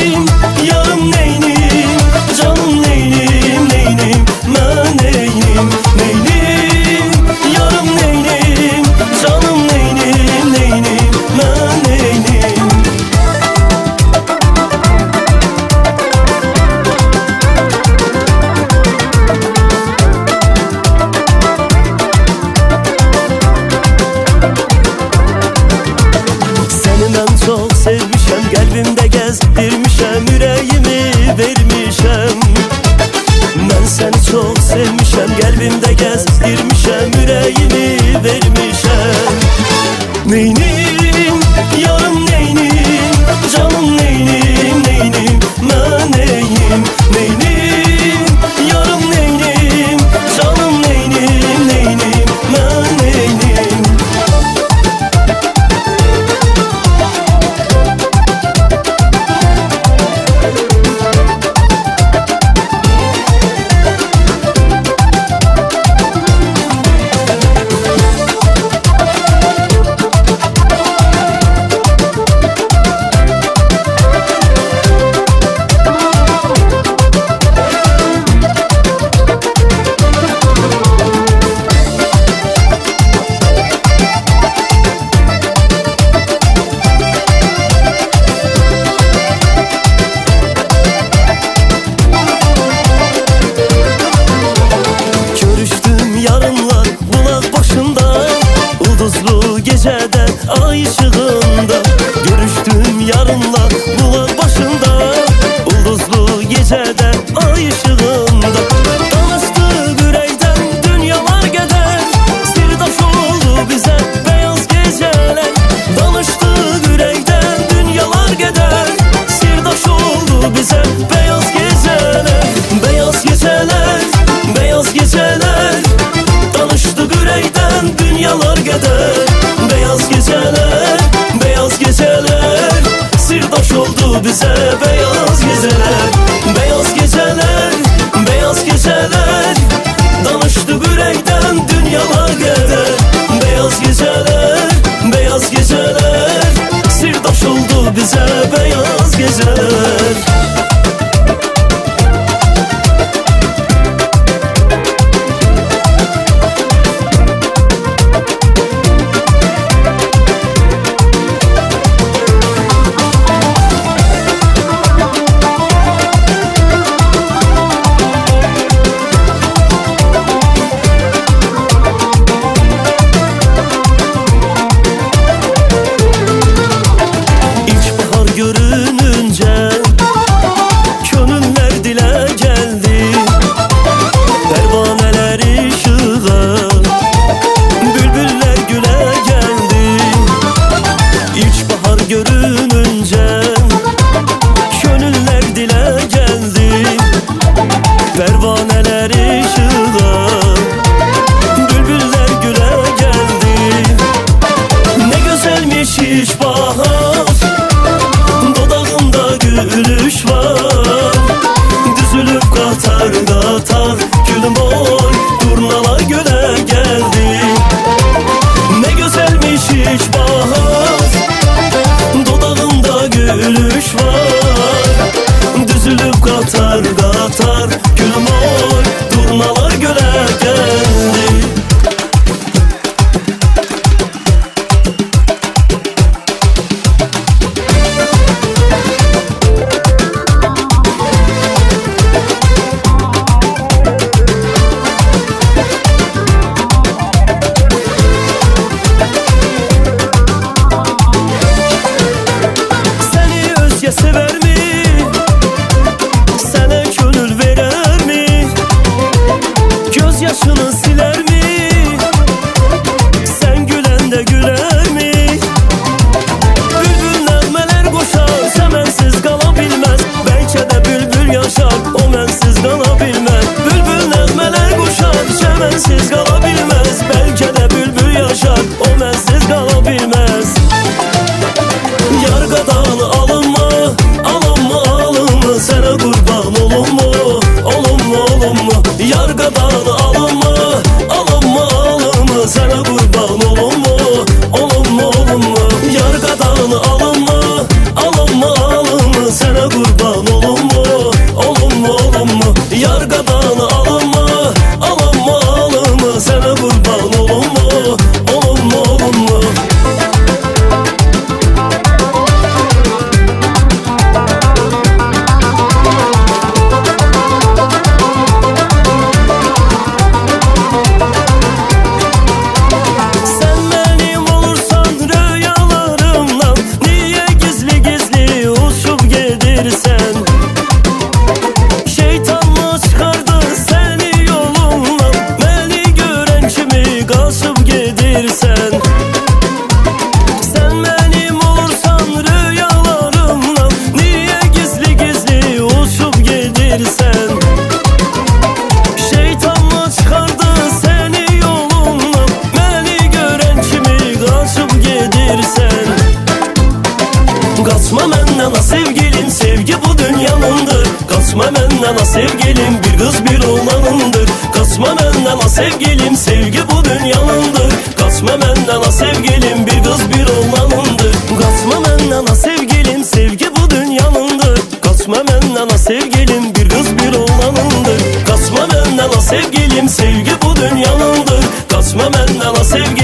neynim, yarım neynim, canım neynim, neynim, ben neynim, neynim, yarım neynim, canım neynim, neynim, ben neynim. Seni ben çok sevmişem, kalbimde gezdirmişem, yüreğimi vermişem. Ben seni çok sevmişem, kalbimde gezdirmişem, yüreğimi vermişem. Neynim, yarım neynim, canım neynim, neynim, ben neyim, neynim, yarım neynim, canım neynim, neynim, ben neynim. Yarınlar bulak başında, ulduzlu gecede ay ışığında. Görüştüm yarınlar bulak başında, ulduzlu gecede ay ışığında. Danıştık yüreğden dünyalar gider, sirdaş oldu bize beyaz geceler. Danıştık yüreğden dünyalar gider, sirdaş oldu bize beyaz geceler. Beyaz geceler, beyaz geceler, danıştık yüreğden dünyalar gider. Beyaz geceler, beyaz geceler, sirdaş oldu bize beyaz geceler. Beyaz geceler, beyaz geceler, danıştık yüreğden dünyalar gider. Beyaz geceler, beyaz geceler, sirdaş oldu bize beyaz geceler. Görününce gönüller dile geldi, pervaneler ışığa, bülbüller güle geldi. İlkbahar görününce gönüller dile geldi, pervaneler ışığa, bülbüller güle geldi. Ne güzelmiş ilkbahar, gülüş var, düzülüp katar katar gülüm oy, turnalar göle geldi. Ne güzelmiş ilkbahar, dudağında gülüş var, düzülüp katar katar gülüm oy, turnalar göle geldi. Sever mi? Sana gönül veren Kasma menden ha sevgilim, bir kız bir oğlanındır. Kasma menden ha sevgilim, sevgi bu dünyanındır. Kasma menden ha sevgilim, bir kız bir oğlanındır. Kasma menden ha sevgilim, sevgi bu dünyanındır. Kasma menden ha sevgilim, bir kız bir oğlanındır. Kasma menden ha sevgilim, sevgi bu dünyanındır. Kasma menden ha sevgilim,